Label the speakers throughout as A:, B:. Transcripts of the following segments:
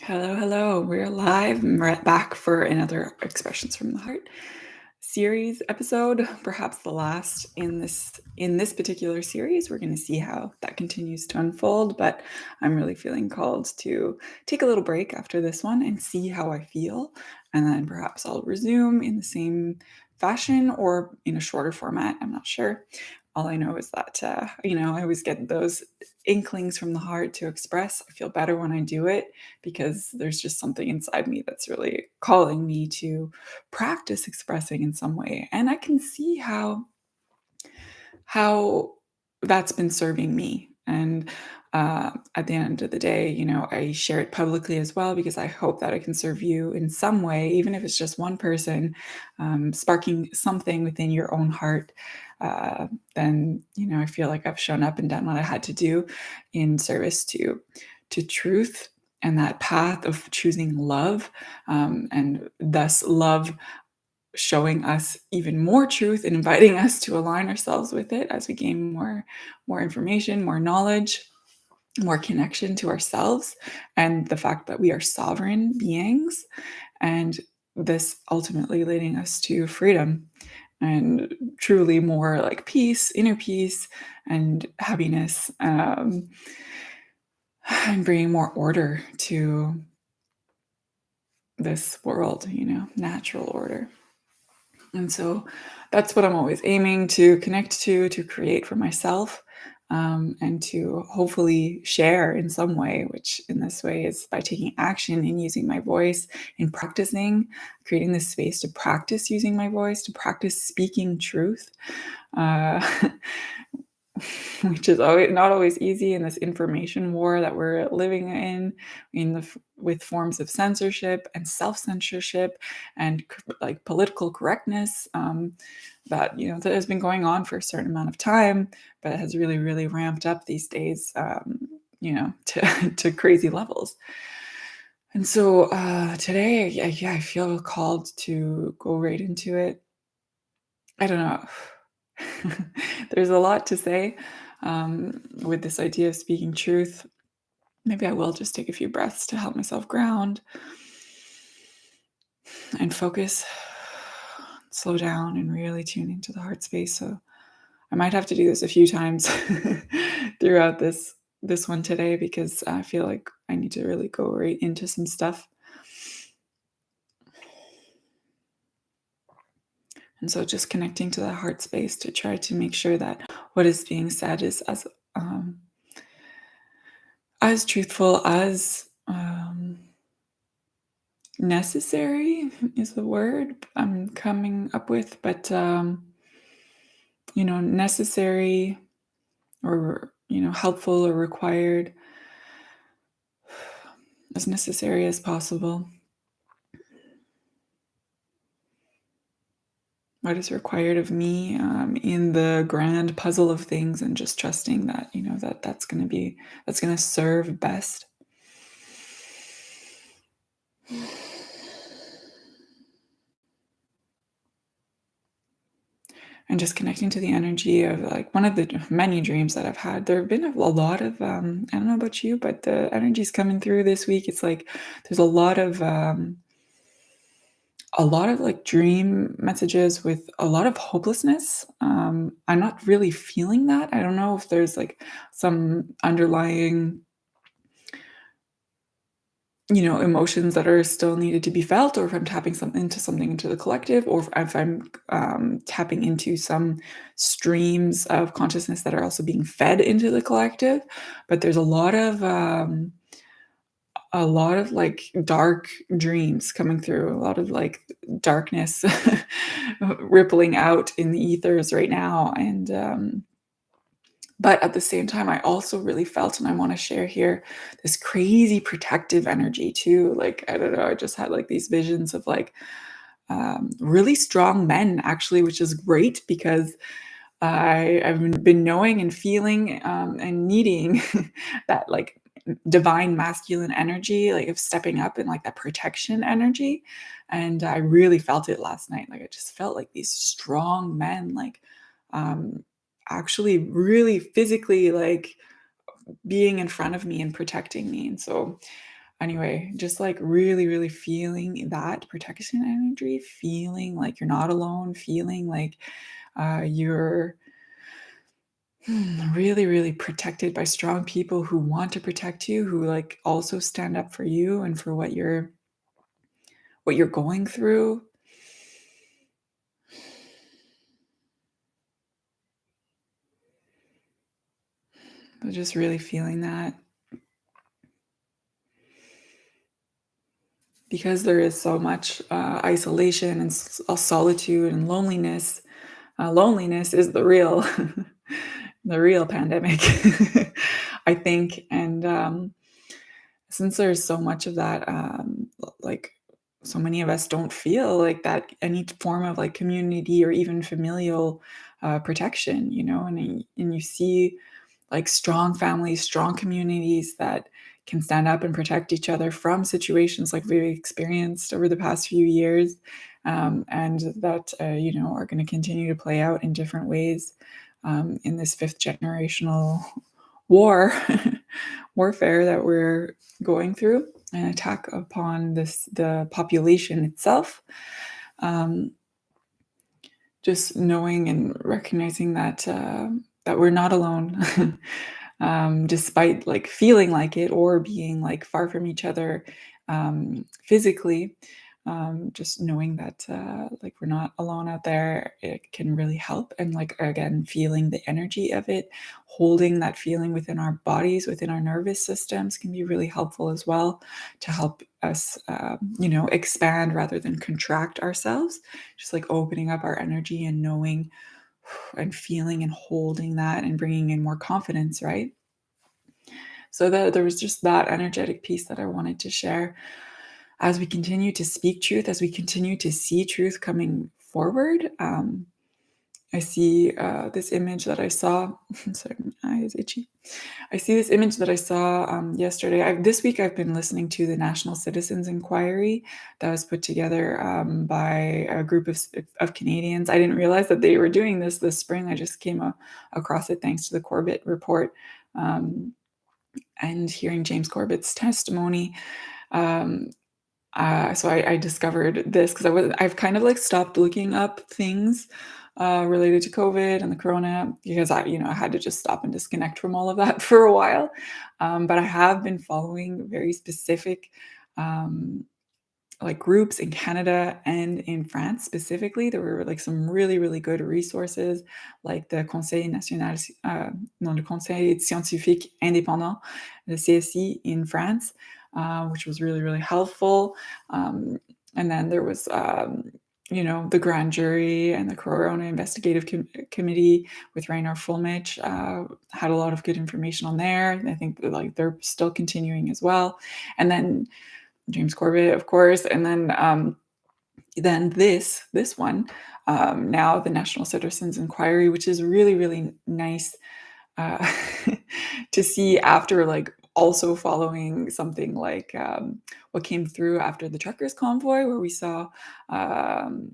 A: Hello, hello. We're live and we're back for another Expressions from the Heart series episode, perhaps the last in this particular series. We're going to see how that continues to unfold, but I'm really feeling called to take a little break after this one and see how I feel, and then perhaps I'll resume in the same fashion or in a shorter format. I'm not sure. All I know is that I always get those inklings from the heart to express. I feel better when I do it because there's just something inside me that's really calling me to practice expressing in some way. And I can see how that's been serving me. And at the end of the day, I share it publicly as well because I hope that I can serve you in some way, even if it's just one person, sparking something within your own heart. Then I feel like I've shown up and done what I had to do in service to truth and that path of choosing love, and thus love showing us even more truth and inviting us to align ourselves with it as we gain more information, more knowledge, more connection to ourselves, and the fact that we are sovereign beings, and this ultimately leading us to freedom and truly more like peace, inner peace, and happiness, and bringing more order to this world, natural order. And so that's what I'm always aiming to connect to create for myself, and to hopefully share in some way, which in this way is by taking action and using my voice in practicing, creating this space to practice using my voice, to practice speaking truth. Uh, which is always not always easy in this information war that we're living with forms of censorship and self-censorship and like political correctness, that has been going on for a certain amount of time, but has really, really ramped up these days, to crazy levels. And so today, yeah, I feel called to go right into it. I don't know. There's a lot to say, with this idea of speaking truth. Maybe I will just take a few breaths to help myself ground and focus, slow down, and really tune into the heart space. So I might have to do this a few times throughout this one today because I feel like I need to really go right into some stuff. And so just connecting to the heart space to try to make sure that what is being said is as truthful as necessary is the word I'm coming up with, but necessary or helpful or required, as necessary as possible. What is required of me, in the grand puzzle of things, and just trusting that that's going to serve best. And just connecting to the energy of like one of the many dreams that I've had. There have been a lot of I don't know about you, but the energy's coming through this week. It's like there's a lot of like dream messages with a lot of hopelessness. I'm not really feeling that. I don't know if there's like some underlying emotions that are still needed to be felt, or if I'm tapping something into the collective, or if I'm tapping into some streams of consciousness that are also being fed into the collective. But there's a lot of like dark dreams coming through, a lot of like darkness rippling out in the ethers right now. And but at the same time, I also really felt, and I want to share here, this crazy protective energy too. Like, I don't know, I just had like these visions of like really strong men, actually, which is great because I've been knowing and feeling, and needing that like divine masculine energy, like of stepping up and like that protection energy. And I really felt it last night. Like I just felt like these strong men, like um, actually really physically like being in front of me and protecting me. And so Anyway, just like really, really feeling that protection energy, feeling like you're not alone, feeling like you're really, really protected by strong people who want to protect you, who like also stand up for you and for what you're going through. But just really feeling that because there is so much isolation and solitude and loneliness. Loneliness is the real, the real pandemic, I think. And since there's so much of that, like so many of us don't feel like that any form of like community or even familial protection, and you see like strong families, strong communities that can stand up and protect each other from situations like we've experienced over the past few years, and that are going to continue to play out in different ways in this fifth generational war warfare that we're going through, an attack upon the population itself. Um, just knowing and recognizing that we're not alone, despite like feeling like it or being like far from each other physically. Just knowing that like we're not alone out there, it can really help. And like again, feeling the energy of it, holding that feeling within our bodies, within our nervous systems, can be really helpful as well to help us, expand rather than contract ourselves. Just like opening up our energy and knowing and feeling and holding that and bringing in more confidence, right? So that there was just that energetic piece that I wanted to share as we continue to speak truth, as we continue to see truth coming forward. I see this image that I saw. Sorry, my eye is itchy. I see this image that I saw yesterday. This week, I've been listening to the National Citizens Inquiry that was put together by a group of Canadians. I didn't realize that they were doing this spring. I just came across it thanks to the Corbett report, and hearing James Corbett's testimony. Um, so I discovered this because I've kind of like stopped looking up things related to COVID and the corona because I had to just stop and disconnect from all of that for a while. But I have been following very specific um, like groups in Canada and in France specifically. There were like some really, really good resources, like the Conseil National, non, le Conseil Scientifique Indépendant, the CSI in France, which was really, really helpful. Um, and then there was, the grand jury and the Corona Investigative Committee with Rainer Fulmich had a lot of good information on there. I think that, like they're still continuing as well. And then James Corbett, of course, and then this one, now the National Citizens Inquiry, which is really, really nice uh, to see after like also following something like what came through after the truckers convoy, where we saw um,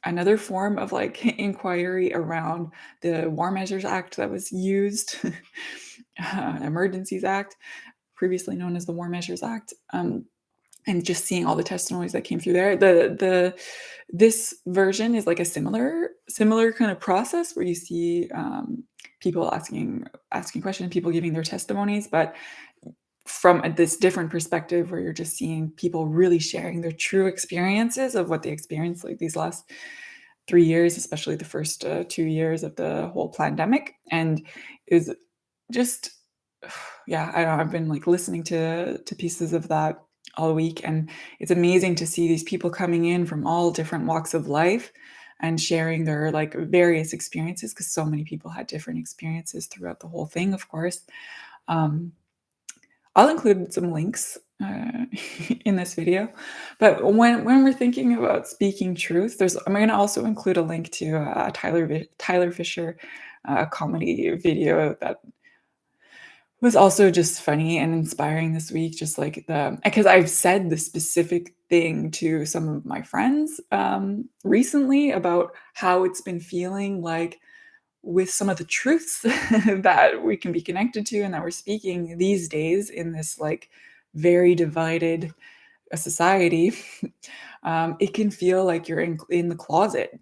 A: another form of like inquiry around the War Measures Act that was used, Emergencies Act, previously known as the War Measures Act. And just seeing all the testimonies that came through there. This version is like a similar kind of process where you see people asking questions, people giving their testimonies, but from this different perspective where you're just seeing people really sharing their true experiences of what they experienced like these last 3 years, especially the first 2 years of the whole pandemic. And is just yeah, I don't know, I've been like listening to pieces of that all week, and it's amazing to see these people coming in from all different walks of life and sharing their like various experiences, because so many people had different experiences throughout the whole thing, of course. Um, I'll include some links in this video. But when we're thinking about speaking truth, I'm going to also include a link to a Tyler Fisher comedy video that was also just funny and inspiring this week. Just like because I've said the specific thing to some of my friends recently about how it's been feeling like with some of the truths that we can be connected to and that we're speaking these days in this like very divided a society, it can feel like you're in the closet.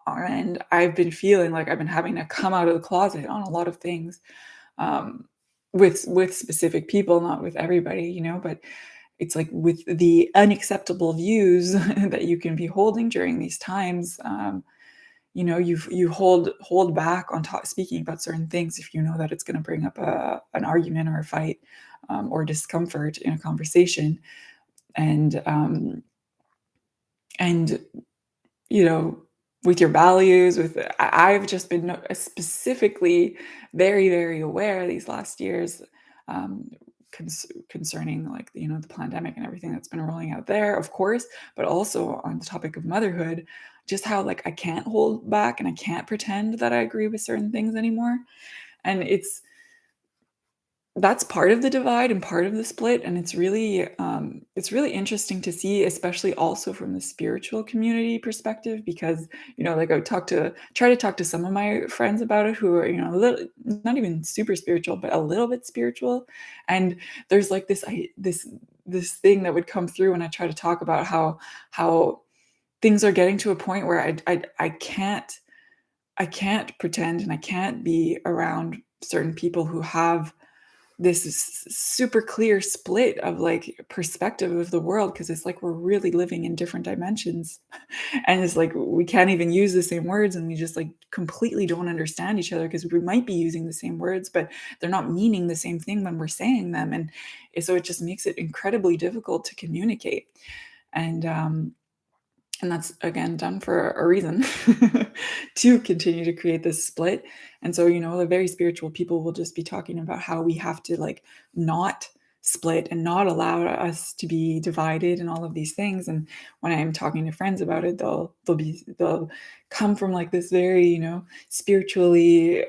A: And I've been feeling like I've been having to come out of the closet on a lot of things, um, with specific people, not with everybody, but it's like with the unacceptable views that you can be holding during these times. You hold back on speaking about certain things if you know that it's going to bring up an argument or a fight, or discomfort in a conversation, and and you know, with your values, I've just been specifically very, very aware these last years, concerning, like, the pandemic and everything that's been rolling out there, of course, but also on the topic of motherhood, just how, like, I can't hold back and I can't pretend that I agree with certain things anymore. And that's part of the divide and part of the split, and it's really interesting to see, especially also from the spiritual community perspective, because, like, try to talk to some of my friends about it who are, a little, not even super spiritual, but a little bit spiritual, and there's, like, this thing that would come through when I try to talk about how things are getting to a point where I can't pretend and I can't be around certain people who have this super clear split of, like, perspective of the world, because it's like we're really living in different dimensions. And it's like we can't even use the same words, and we just, like, completely don't understand each other, because we might be using the same words, but they're not meaning the same thing when we're saying them. And so it just makes it incredibly difficult to communicate. And that's, again, done for a reason, to continue to create this split. And so, the very spiritual people will just be talking about how we have to, like, not split and not allow us to be divided and all of these things. And when I'm talking to friends about it, they'll come from, like, this very, spiritually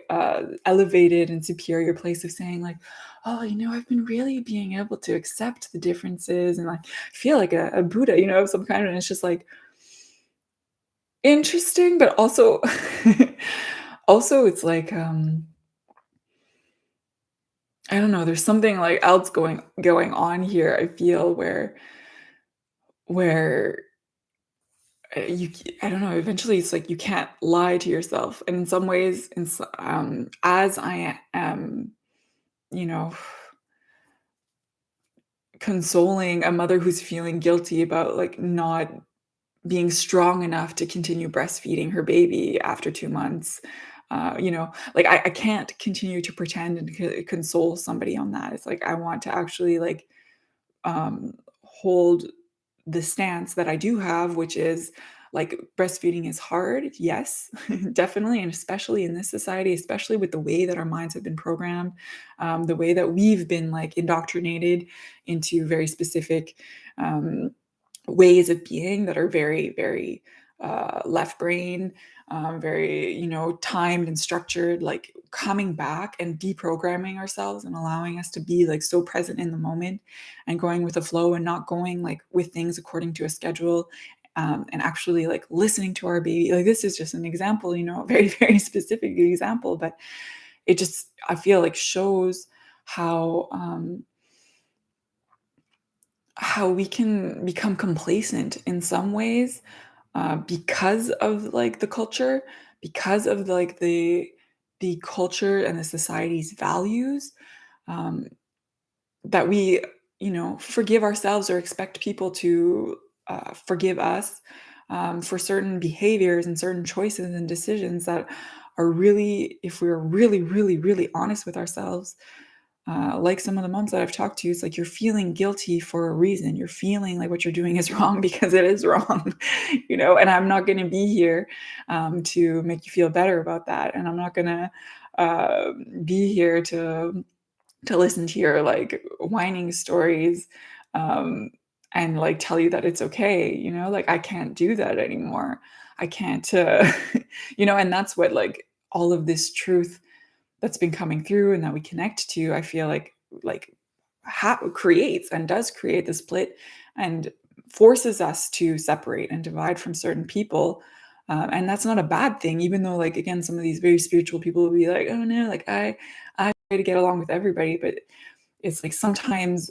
A: elevated and superior place of saying, like, oh, I've been really being able to accept the differences and, like, feel like a Buddha, of some kind. And it's just like, interesting, but also also it's like, I don't know, there's something, like, else going on here, I feel, where, I don't know, eventually it's like you can't lie to yourself, and in some ways, as I am, you know, consoling a mother who's feeling guilty about, like, not being strong enough to continue breastfeeding her baby after 2 months. Like, I can't continue to pretend and console somebody on that. It's like I want to actually, like, hold the stance that I do have, which is, like, breastfeeding is hard, yes, definitely, and especially in this society, especially with the way that our minds have been programmed, the way that we've been, like, indoctrinated into very specific, um, ways of being that are very, very, left brain, very, timed and structured, like, coming back and deprogramming ourselves and allowing us to be, like, so present in the moment and going with the flow and not going, like, with things according to a schedule, and actually, like, listening to our baby. Like, this is just an example, a very, very specific example, but it just, I feel like, shows how, how we can become complacent in some ways, because of, like, the culture, because of, like, the culture and the society's values, um, that we, forgive ourselves or expect people to, forgive us, for certain behaviors and certain choices and decisions that are really, if we're really, really, really honest with ourselves, like some of the moms that I've talked to, it's like you're feeling guilty for a reason. You're feeling like what you're doing is wrong because it is wrong, and I'm not going to be here, to make you feel better about that. And I'm not going to, be here to listen to your, like, whining stories, um, and, like, tell you that it's okay, like, I can't do that anymore. I can't, and that's what, like, all of this truth that's been coming through and that we connect to, I feel like creates and does create the split and forces us to separate and divide from certain people. And that's not a bad thing, even though, like, again, some of these very spiritual people will be like, oh no, like, I try to get along with everybody, but it's like sometimes,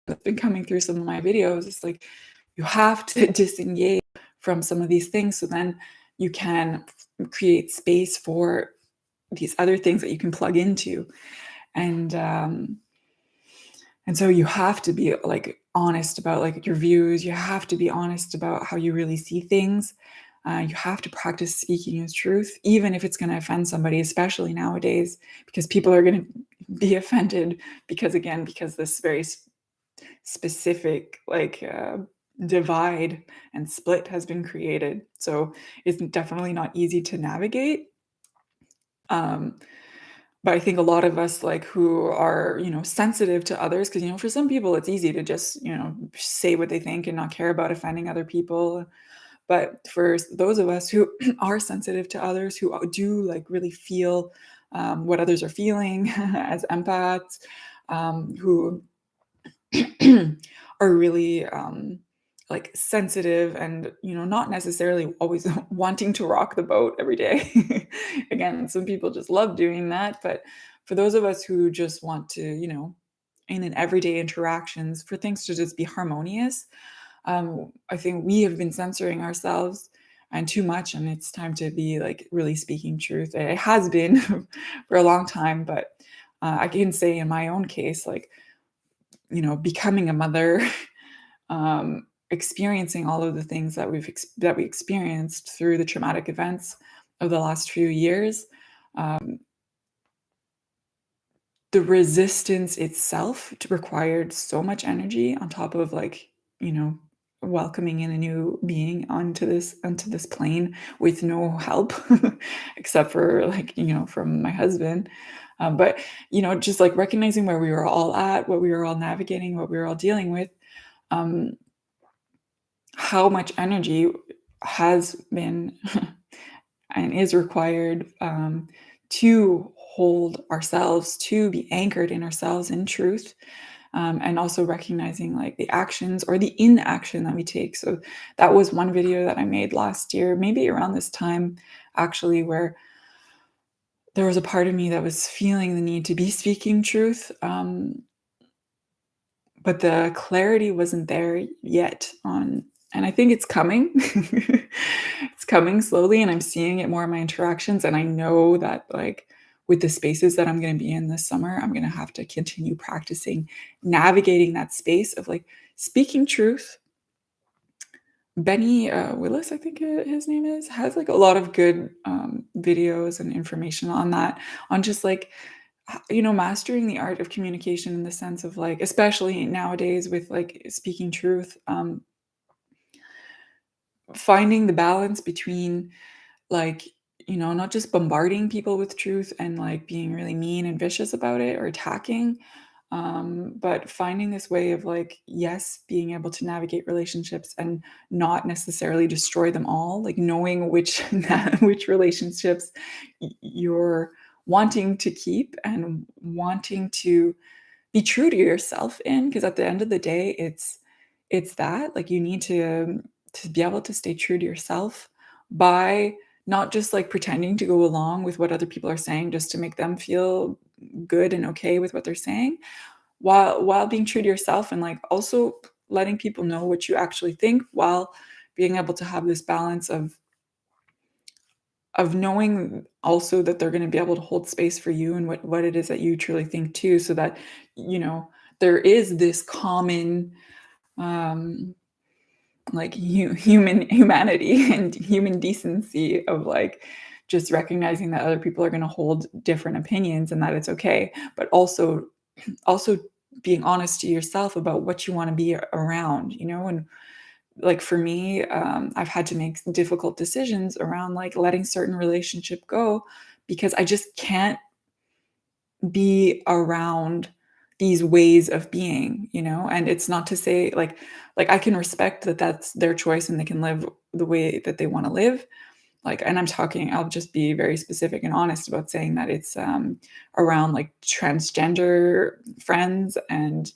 A: that's been coming through some of my videos, it's like you have to disengage from some of these things so then you can create space for these other things that you can plug into. And and so you have to be like honest about like your views. You have to be honest about how you really see things. You have to practice speaking your truth, even if it's going to offend somebody, especially nowadays, because people are going to be offended because, again, because this very specific like divide and split has been created. So it's definitely not easy to navigate. Um, but I think a lot of us like who are, sensitive to others, because for some people it's easy to just, say what they think and not care about offending other people. But for those of us who are sensitive to others, who do like really feel what others are feeling as empaths, who are really like sensitive and not necessarily always wanting to rock the boat every day. Again, some people just love doing that, but for those of us who just want to in an everyday interactions for things to just be harmonious, I think we have been censoring ourselves and too much, and it's time to be like really speaking truth. It has been for a long time, but I can say in my own case, like becoming a mother, experiencing all of the things that that we experienced through the traumatic events of the last few years, um, the resistance itself required so much energy on top of like you know welcoming in a new being onto this plane with no help except for like from my husband. But just like recognizing where we were all at, what we were all navigating, what we were all dealing with, um, how much energy has been and is required to hold ourselves, to be anchored in ourselves in truth, and also recognizing like the actions or the inaction that we take. So that was one video that I made last year, maybe around this time, actually, where there was a part of me that was feeling the need to be speaking truth, but the clarity wasn't there yet on, and I think it's coming. It's coming slowly, and I'm seeing it more in my interactions, and I know that, like, with the spaces that I'm gonna be in this summer, I'm gonna have to continue practicing navigating that space of, like, speaking truth. Benny, Willis, I think his name is, has, like, a lot of good, videos and information on that, on just, like, mastering the art of communication in the sense of like, especially nowadays with like speaking truth, finding the balance between like, not just bombarding people with truth and like being really mean and vicious about it or attacking, but finding this way of like, yes, being able to navigate relationships and not necessarily destroy them all, like knowing which which relationships you're wanting to keep and wanting to be true to yourself in, because at the end of the day, it's that, like, you need to be able to stay true to yourself by not just, like, pretending to go along with what other people are saying just to make them feel good and okay with what they're saying, while being true to yourself and, like, also letting people know what you actually think, while being able to have this balance of knowing also that they're gonna be able to hold space for you and what it is that you truly think too, so that, you know, there is this common, um, like, humanity and human decency of, like, just recognizing that other people are gonna hold different opinions and that it's okay, but also being honest to yourself about what you wanna be around, and like for me, I've had to make difficult decisions around like letting certain relationship go because I just can't be around these ways of being, and it's not to say like I can respect that that's their choice and they can live the way that they want to live. Like, and I'll just be very specific and honest about saying that it's around like transgender friends and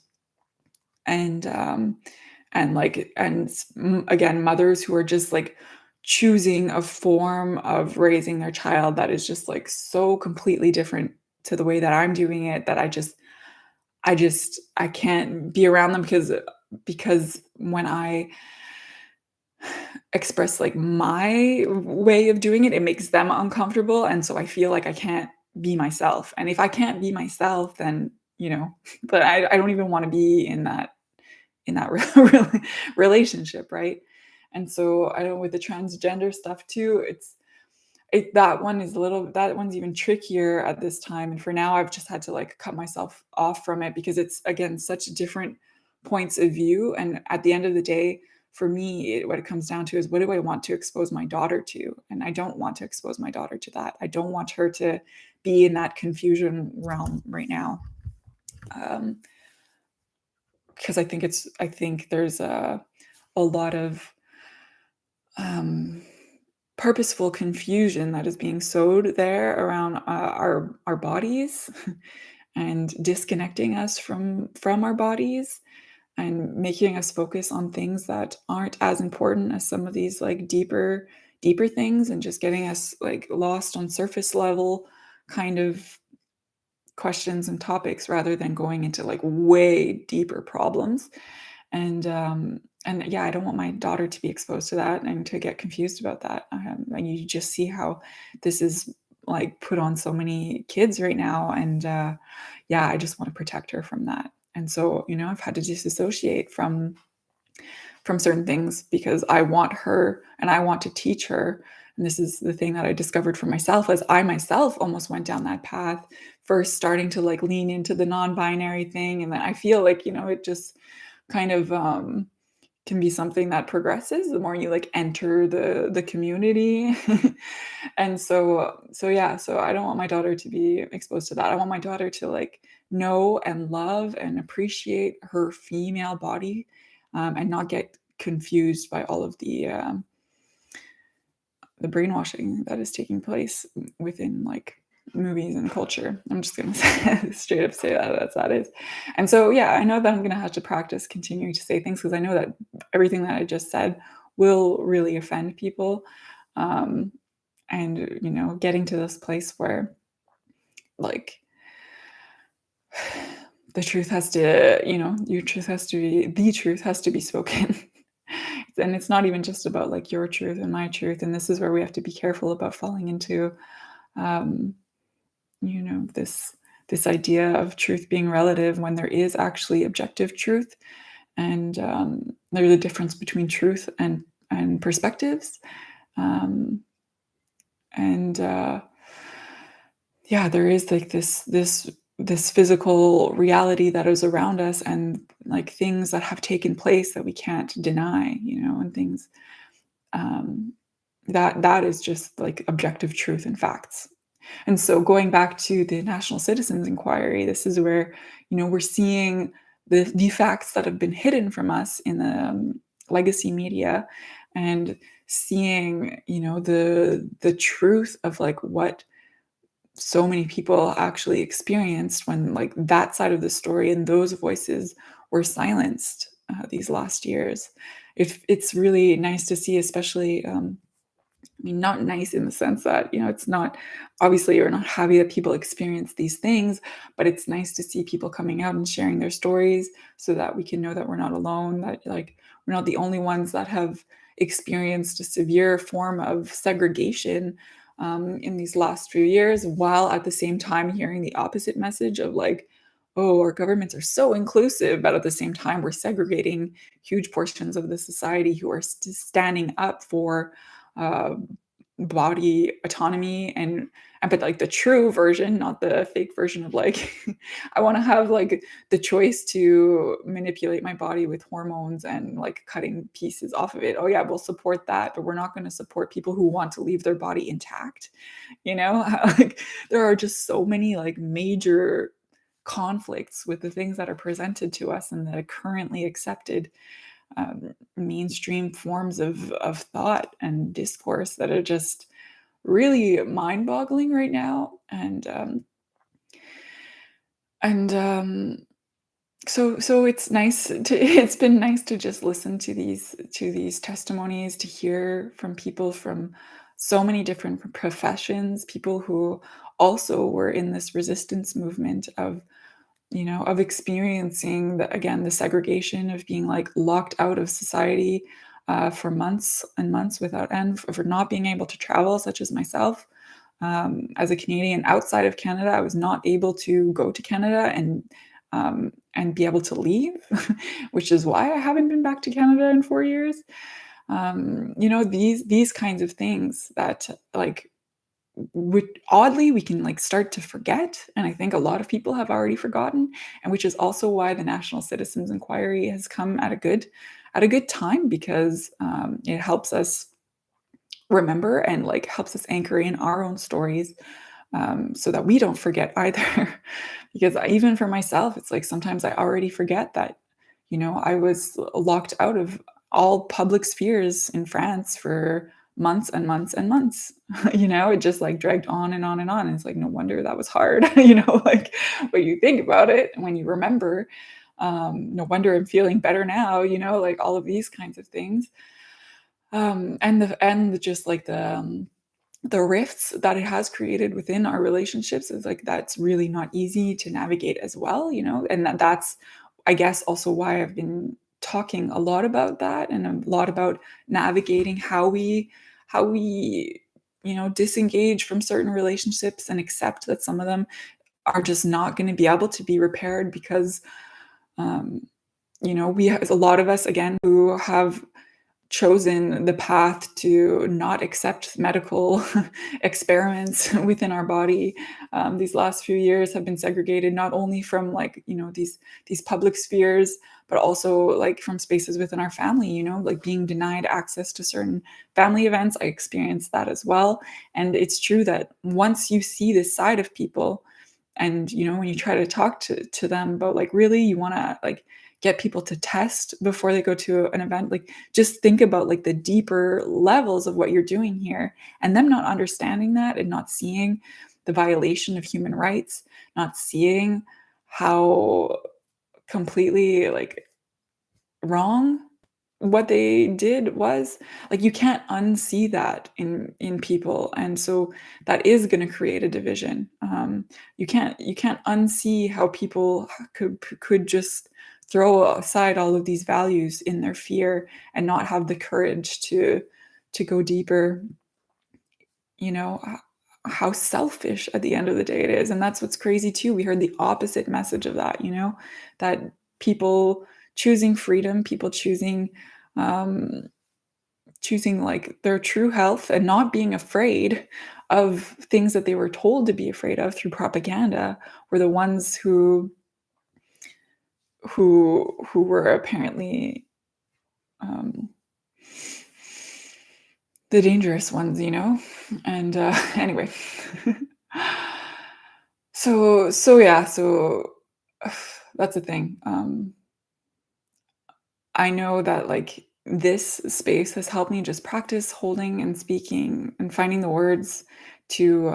A: again, mothers who are just like choosing a form of raising their child that is just like so completely different to the way that I'm doing it, that I can't be around them because when I express, like, my way of doing it, it makes them uncomfortable, and so I feel like I can't be myself, and if I can't be myself, then, but I don't even wanna be in that relationship, right? And so, I know with the transgender stuff too, that one's even trickier at this time, and for now, I've just had to, like, cut myself off from it because it's, again, such different points of view, and at the end of the day, for me, what it comes down to is what do I want to expose my daughter to? And I don't want to expose my daughter to that. I don't want her to be in that confusion realm right now, um, because I think there's a lot of, um purposeful confusion that is being sowed there around, our bodies and disconnecting us from our bodies and making us focus on things that aren't as important as some of these, like, deeper things, and just getting us, like, lost on surface level kind of questions and topics rather than going into, like, way deeper problems. And yeah, I don't want my daughter to be exposed to that and to get confused about that. And you just see how this is, like, put on so many kids right now, and yeah, I just want to protect her from that. And so, I've had to disassociate from certain things because I want her and I want to teach her. And this is the thing that I discovered for myself as I myself almost went down that path, first starting to, like, lean into the non-binary thing, and then I feel like, it just kind of, can be something that progresses the more you, like, enter the community. And so yeah, so I don't want my daughter to be exposed to that. I want my daughter to, like, know and love and appreciate her female body, and not get confused by all of the brainwashing that is taking place within, like, movies and culture. I'm just gonna straight up say that is. And so, yeah, I know that I'm gonna have to practice continuing to say things because I know that everything that I just said will really offend people. Um, and, getting to this place where, like, the truth has to be spoken. And it's not even just about, like, your truth and my truth, and this is where we have to be careful about falling into, um, this idea of truth being relative when there is actually objective truth, and, there's a difference between truth and perspectives, um, and, yeah, there is, like, this physical reality that is around us and, like, things that have taken place that we can't deny, and things, um, that is just, like, objective truth and facts. And so going back to the National Citizens Inquiry, this is where, we're seeing the facts that have been hidden from us in the, legacy media, and seeing, the truth of, like, what so many people actually experienced when, like, that side of the story and those voices were silenced, these last years. It's really nice to see, especially, I mean, not nice in the sense that, it's not, obviously, you're not happy that people experience these things, but it's nice to see people coming out and sharing their stories so that we can know that we're not alone, that, like, we're not the only ones that have experienced a severe form of segregation, in these last few years, while at the same time hearing the opposite message of, like, oh, our governments are so inclusive, but at the same time, we're segregating huge portions of the society who are standing up for, uh, body autonomy and but, like, the true version, not the fake version of, like, I wanna have, like, the choice to manipulate my body with hormones and, like, cutting pieces off of it. Oh, yeah, we'll support that, but we're not gonna support people who want to leave their body intact, you know? Like, there are just so many, like, major conflicts with the things that are presented to us and that are currently accepted, mainstream forms of thought and discourse that are just really mind-boggling right now. And so it's nice to it's been nice to just listen to these testimonies, to hear from people from so many different professions, people who also were in this resistance movement of, of experiencing the segregation of being like locked out of society for months and months without end, for not being able to travel, such as myself. As a Canadian outside of Canada, I was not able to go to Canada and be able to leave, which is why I haven't been back to Canada in 4 years. These kinds of things that like would oddly we can like start to forget, and I think a lot of people have already forgotten, and which is also why the National Citizens Inquiry has come at a good time, because it helps us remember and like helps us anchor in our own stories, so that we don't forget either. Because even for myself, it's like sometimes I already forget that, I was locked out of all public spheres in France for months and months and months. It just like dragged on and on and on. And it's like, no wonder that was hard, like when you think about it and when you remember, no wonder I'm feeling better now, like all of these kinds of things. And just like the rifts that it has created within our relationships is like that's really not easy to navigate as well, and that's I guess also why I've been talking a lot about that, and a lot about navigating how we disengage from certain relationships and accept that some of them are just not going to be able to be repaired, because um we have a lot of us again who have chosen the path to not accept medical experiments within our body. These last few years have been segregated not only from like these public spheres, but also like from spaces within our family. Like being denied access to certain family events. I experienced that as well, and it's true that once you see this side of people, and when you try to talk to them about like really you want to like get people to test before they go to an event, like just think about like the deeper levels of what you're doing here, and them not understanding that and not seeing the violation of human rights, not seeing how completely like wrong what they did was. Like you can't unsee that in people, and so that is going to create a division. You can't unsee how people could just throw aside all of these values in their fear and not have the courage to go deeper. How selfish at the end of the day it is, and that's what's crazy too. We heard the opposite message of that, that people choosing freedom, people um choosing like their true health and not being afraid of things that they were told to be afraid of through propaganda, were the ones who were apparently um the dangerous ones, and anyway. So yeah, so that's the thing. I know that like this space has helped me just practice holding and speaking and finding the words to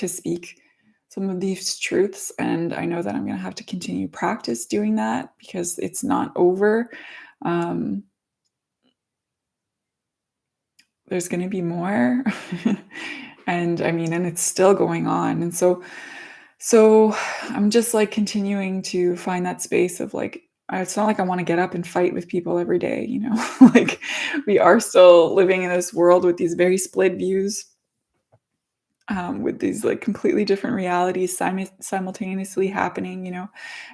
A: speak some of these truths, and I know that I'm going to have to continue practice doing that because it's not over. Um, there's going to be more, and I mean, and it's still going on, and so I'm just like continuing to find that space of like, it's not like I want to get up and fight with people every day, like we are still living in this world with these very split views, with these like completely different realities simultaneously happening,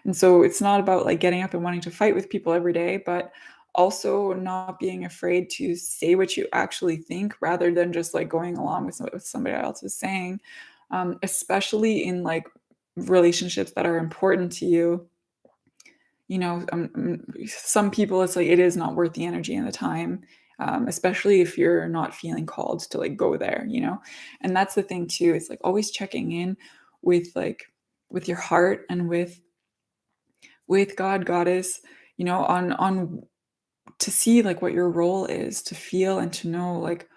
A: and so it's not about like getting up and wanting to fight with people every day, but also not being afraid to say what you actually think rather than just like going along with what somebody else is saying, especially in like relationships that are important to you. Some people, it's like it is not worth the energy and the time, especially if you're not feeling called to like go there, and that's the thing too. It's like always checking in with like with your heart and with God, goddess, on to see like what your role is, to feel and to know like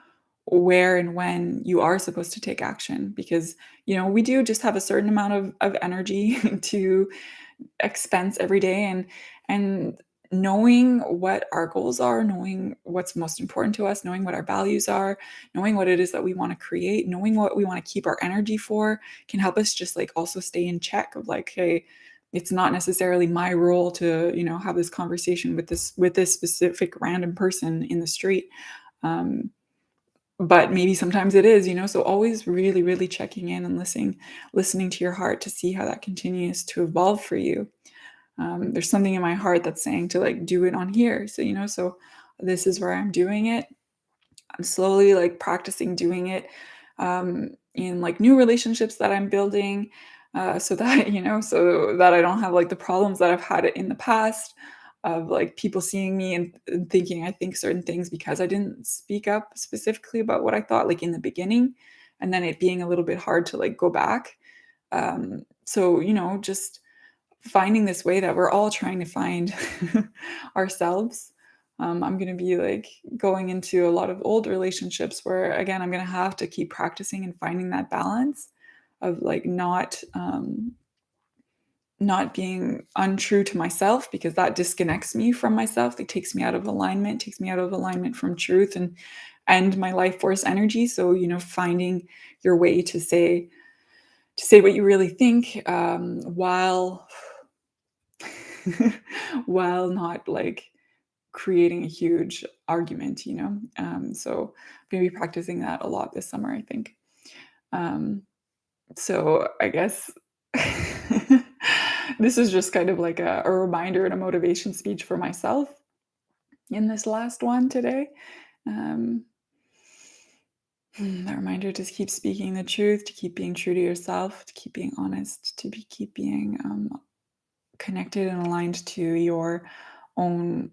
A: where and when you are supposed to take action, because we do just have a certain amount of energy to expense every day, and knowing what our goals are, knowing what's most important to us, knowing what our values are, knowing what it is that we want to create, knowing what we want to keep our energy for can help us just like also stay in check of like, hey, it's not necessarily my role to, have this conversation with this specific random person in the street. Um, but maybe sometimes it is, so always really, really checking in and listening to your heart to see how that continues to evolve for you. There's something in my heart that's saying to like do it on here. So, so this is where I'm doing it. I'm slowly like practicing doing it in like new relationships that I'm building, so that so that I don't have like the problems that I've had in the past of like people seeing me and thinking I think certain things because I didn't speak up specifically about what I thought like in the beginning, and then it being a little bit hard to like go back. So just finding this way that we're all trying to find ourselves. I'm going to be like going into a lot of old relationships where, again, I'm going to have to keep practicing and finding that balance of like not being untrue to myself because that disconnects me from myself. It takes me out of alignment, takes me out of alignment from truth and my life force energy. So, finding your way to say what you really think, while not like creating a huge argument. So maybe practicing that a lot this summer, I think. So I guess this is just kind of like a reminder and a motivation speech for myself in this last one today. Um, that reminder to keep speaking the truth, to keep being true to yourself, to keep being honest, keep being connected and aligned to your own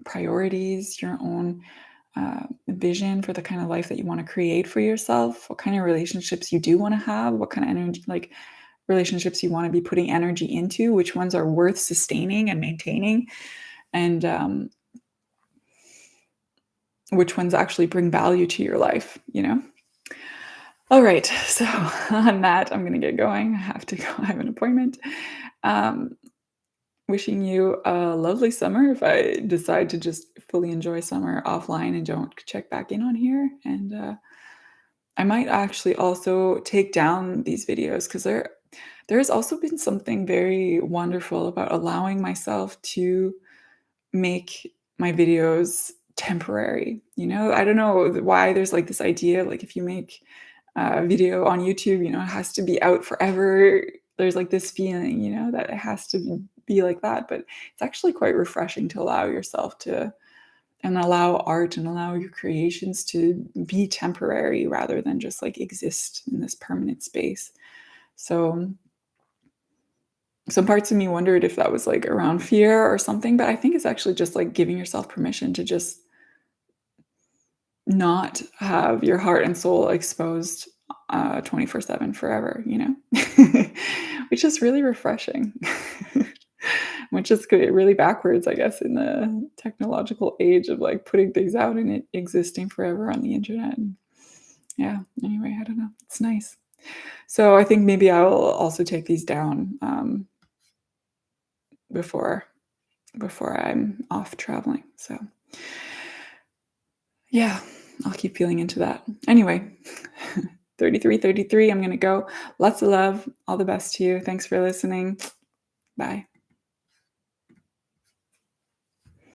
A: priorities, your own vision for the kind of life that you want to create for yourself, what kind of relationships you do want to have, what kind of energy, like relationships you want to be putting energy into, which ones are worth sustaining and maintaining, and which ones actually bring value to your life. All right. So on that, I'm going to get going. I have to go. I have an appointment. Um, Wishing you a lovely summer if I decide to just fully enjoy summer offline and don't check back in on here. And I might actually also take down these videos because there has also been something very wonderful about allowing myself to make my videos temporary. I don't know why there's like this idea of like if you make a video on YouTube, it has to be out forever. There's like this feeling, that it has to be like that. But it's actually quite refreshing to allow yourself to and allow art and allow your creations to be temporary rather than just like exist in this permanent space. So some parts of me wondered if that was like around fear or something, but I think it's actually just like giving yourself permission to just not have your heart and soul exposed 24/7 forever, which is really refreshing. Which is really backwards, I guess, in the technological age of like putting things out and it existing forever on the internet. And yeah, anyway, I don't know. It's nice. So I think maybe I'll also take these down before I'm off traveling. So yeah, I'll keep feeling into that. Anyway, 33:33, I'm going to go. Lots of love. All the best to you. Thanks for listening. Bye.